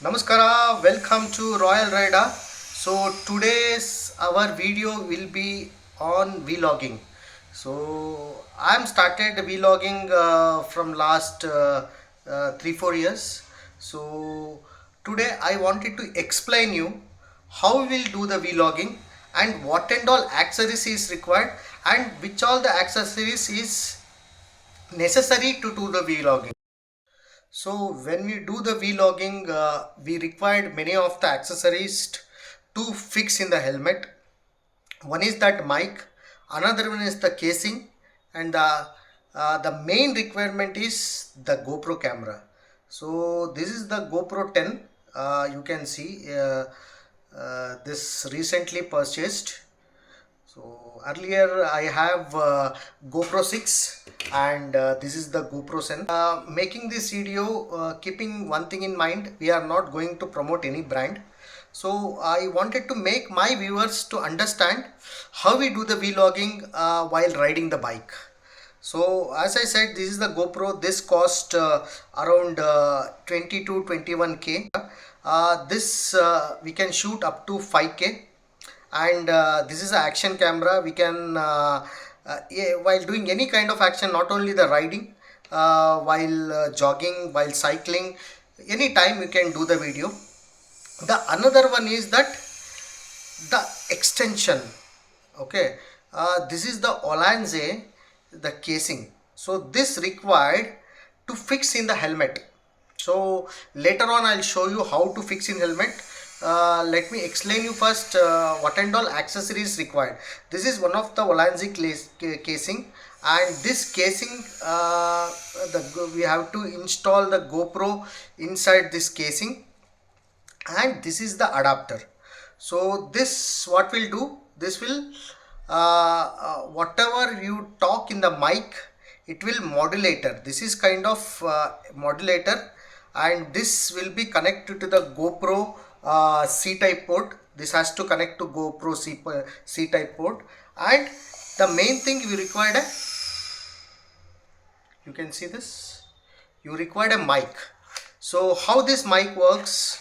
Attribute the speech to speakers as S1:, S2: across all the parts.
S1: Namaskara, welcome to Royal Raida. So today's our video will be on vlogging. So I'm started vlogging from last 3-4 years. So today I wanted to explain you how we will do the vlogging and what and all accessories is required and which all the accessories is necessary to do the vlogging. So when we do the vlogging, we required many of the accessories to fix in the helmet. One is that mic, another one is the casing, and the main requirement is the GoPro camera. So this is the GoPro 10. You can see this recently purchased. So earlier I have GoPro 6 and this is the GoPro 7. Making this video keeping one thing in mind, we are not going to promote any brand. So I wanted to make my viewers to understand how we do the vlogging while riding the bike. So as I said, this is the GoPro. This cost around 20 to 21k. This we can shoot up to 5k. And this is an action camera. We can while doing any kind of action, not only the riding, while jogging, while cycling, anytime you can do the video. The another one is that the extension. Okay, this is the Olanze, the casing. So this required to fix in the helmet. So later on I'll show you how to fix in helmet. Let me explain you first what and all accessories required. This is one of the Olanzi casing, and this casing we have to install the GoPro inside this casing, and this is the adapter. So this what will do, this will whatever you talk in the mic, it will modulator. This is kind of modulator, and this will be connected to the GoPro C-type port. This has to connect to GoPro C-type port, and the main thing you required you can see this, you required a mic. So how this mic works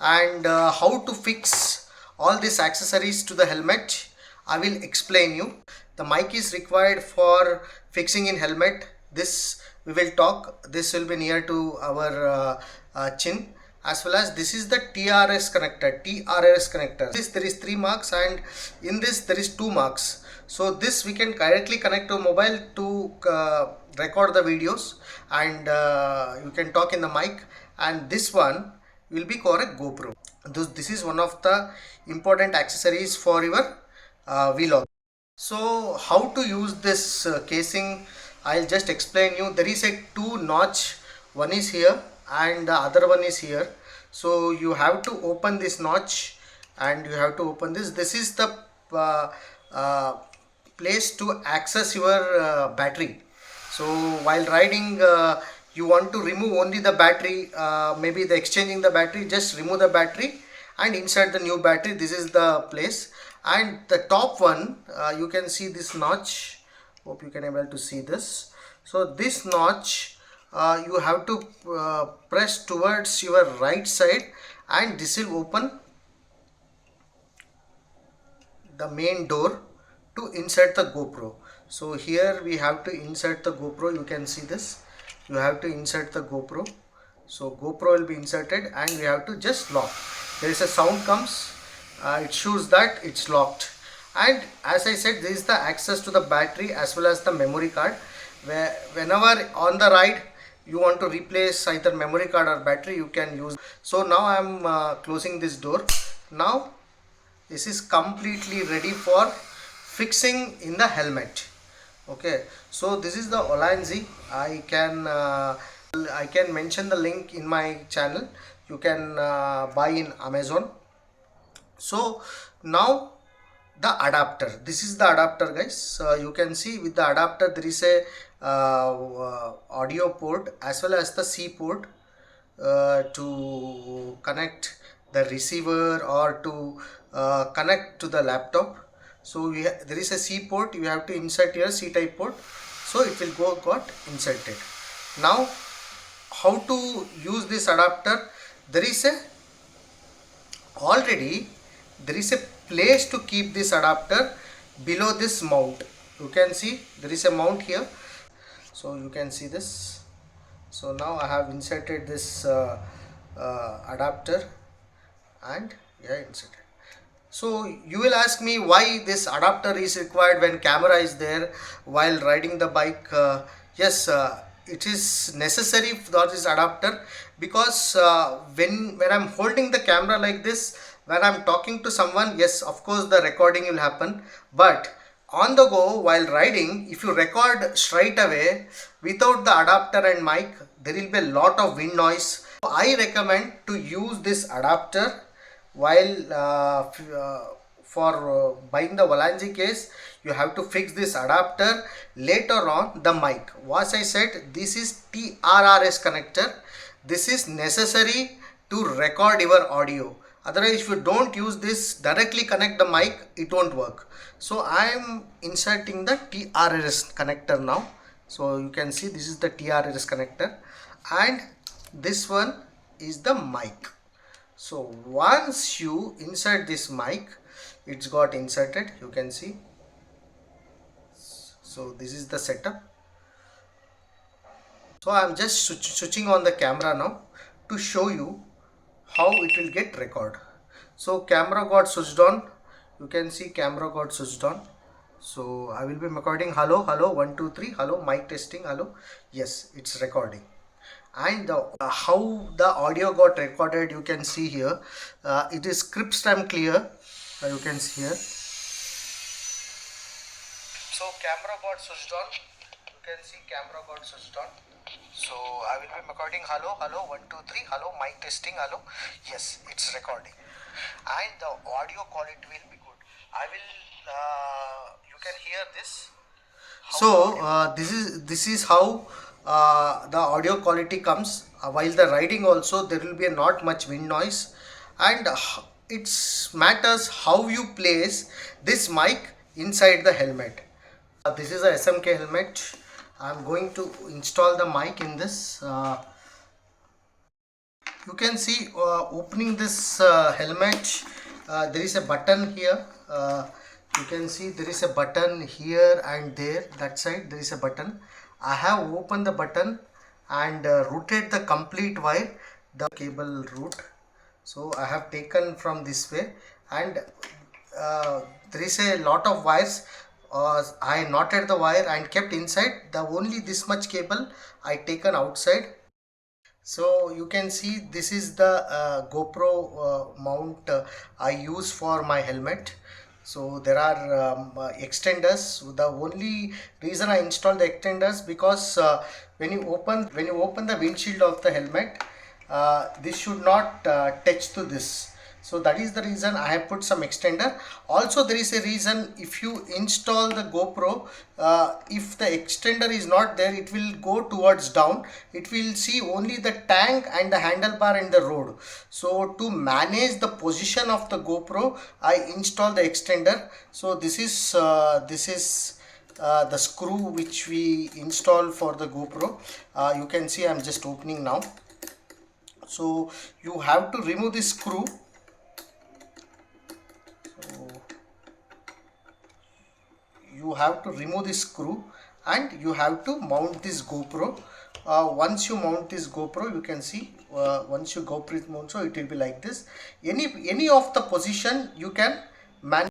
S1: and how to fix all these accessories to the helmet, I will explain you. The mic is required for fixing in helmet. This we will talk. This will be near to our chin, as well as this is the TRS connector. This there is 3 marks, and in this there is 2 marks. So this we can directly connect to mobile to record the videos, and you can talk in the mic. And this one will be for a GoPro. This is one of the important accessories for your vlog. So how to use this casing, I'll just explain you. There is a 2 notch. One is here and the other one is here. So you have to open this notch and you have to open this. This is the place to access your battery. So while riding, you want to remove only the battery, maybe the exchanging the battery, just remove the battery and insert the new battery. This is the place. And the top one, you can see this notch. Hope you can able to see this. So this notch, you have to press towards your right side, and this will open the main door to insert the GoPro. So here we have to insert the GoPro. You can see this. You have to insert the GoPro. So GoPro will be inserted, and we have to just lock. There is a sound comes. It shows that it's locked. And as I said, this is the access to the battery as well as the memory card. Where whenever on the ride you want to replace either memory card or battery, you can use. So now I am closing this door. Now this is completely ready for fixing in the helmet. Okay, so this is the Olanzi. I can mention the link in my channel. You can buy in Amazon. So now the adapter. This is the adapter, guys. You can see with the adapter there is a audio port as well as the C port to connect the receiver or to connect to the laptop. So there is a C port, you have to insert here C type port, so it will got inserted. Now how to use this adapter? There is a already there is a place to keep this adapter below this mount. You can see there is a mount here, so you can see this. So now I have inserted this adapter, and yeah, inserted. So you will ask me why this adapter is required when camera is there while riding the bike. Yes, it is necessary for this adapter because when I'm holding the camera like this, when I'm talking to someone, yes, of course the recording will happen, but on the go while riding, if you record straight away without the adapter and mic, there will be a lot of wind noise. I recommend to use this adapter while for buying the Lavalier case. You have to fix this adapter. Later on the mic, what I said, this is TRRS connector. This is necessary to record your audio. Otherwise, if you don't use this, directly connect the mic, it won't work. So I am inserting the TRRS connector now. So you can see this is the TRRS connector, and this one is the mic. So once you insert this mic, it's got inserted, you can see. So this is the setup. So I'm just switching on the camera now to show you how it will get record. So camera got switched on, you can see camera got switched on. So I will be recording hello, hello, 1 2 3, hello, mic testing, hello. Yes, it's recording. And how the audio got recorded, you can see here. It is crisp and clear, you can see here. So camera got switched on, you can see camera got switched on. So I will be recording hello, hello, 1 2 3, hello, mic testing, hello. Yes, it's recording, and the audio quality will be good. I will you can hear this. So this is how the audio quality comes. While the riding also there will be not much wind noise, and it matters how you place this mic inside the helmet. This is a SMK helmet. I'm going to install the mic in this. You can see opening this helmet, there is a button here. You can see there is a button here and there, that side there is a button. I have opened the button and routed the complete wire, the cable route. So I have taken from this way, and there is a lot of wires. I knotted the wire and kept inside. The only this much cable I taken outside. So you can see this is the GoPro mount I use for my helmet. So there are extenders. The only reason I installed the extenders because when you open the windshield of the helmet, this should not touch to this. So that is the reason I have put some extender. Also there is a reason, if you install the GoPro, if the extender is not there, it will go towards down. It will see only the tank and the handlebar and the road. So to manage the position of the GoPro, I install the extender. So this is the screw which we install for the GoPro. You can see I'm just opening now. So you have to remove this screw. You have to remove this screw and you have to mount this GoPro. Once you mount this GoPro, you can see once you GoPro mount, so it will be like this. Any of the position you can manage.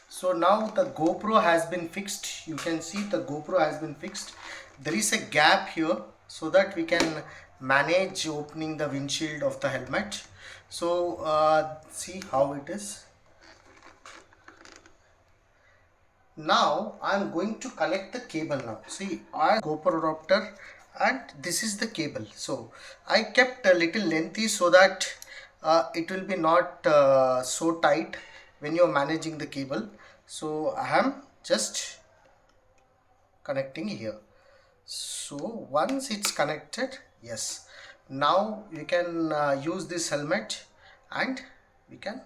S1: So now the GoPro has been fixed. You can see the GoPro has been fixed. There is a gap here so that we can manage opening the windshield of the helmet. So see how it is. Now I am going to connect the cable now. See, I GoPro adapter and this is the cable. So I kept a little lengthy so that it will be not so tight when you're managing the cable. So I am just connecting here. So once it's connected, yes, now you can use this helmet and we can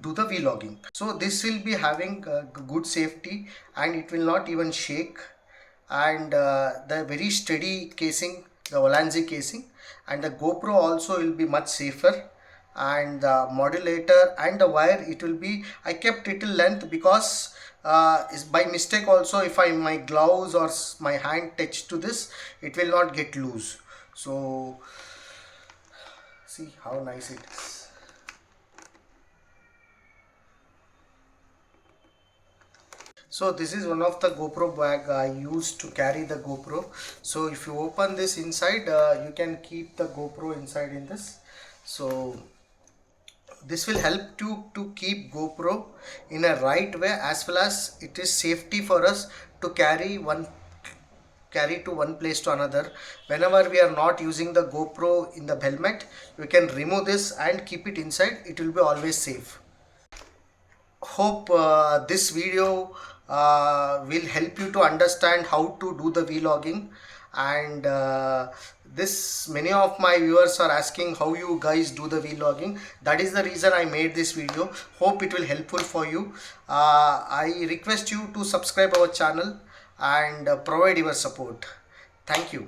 S1: do the vlogging. So this will be having good safety and it will not even shake, and the very steady casing, the Lavalier casing, and the GoPro also will be much safer, and the modulator and the wire, it will be, I kept little length because is by mistake also, if my gloves or my hand touch to this, it will not get loose. So see how nice it is. So this is one of the GoPro bag I used to carry the GoPro. So if you open this inside, you can keep the GoPro inside in this. So this will help you to keep GoPro in a right way, as well as it is safety for us to carry to one place to another. Whenever we are not using the GoPro in the helmet, you can remove this and keep it inside. It will be always safe. Hope this video will help you to understand how to do the vlogging, and this many of my viewers are asking how you guys do the vlogging. That is the reason I made this video. Hope it will helpful for you. I request you to subscribe our channel and provide your support. Thank you.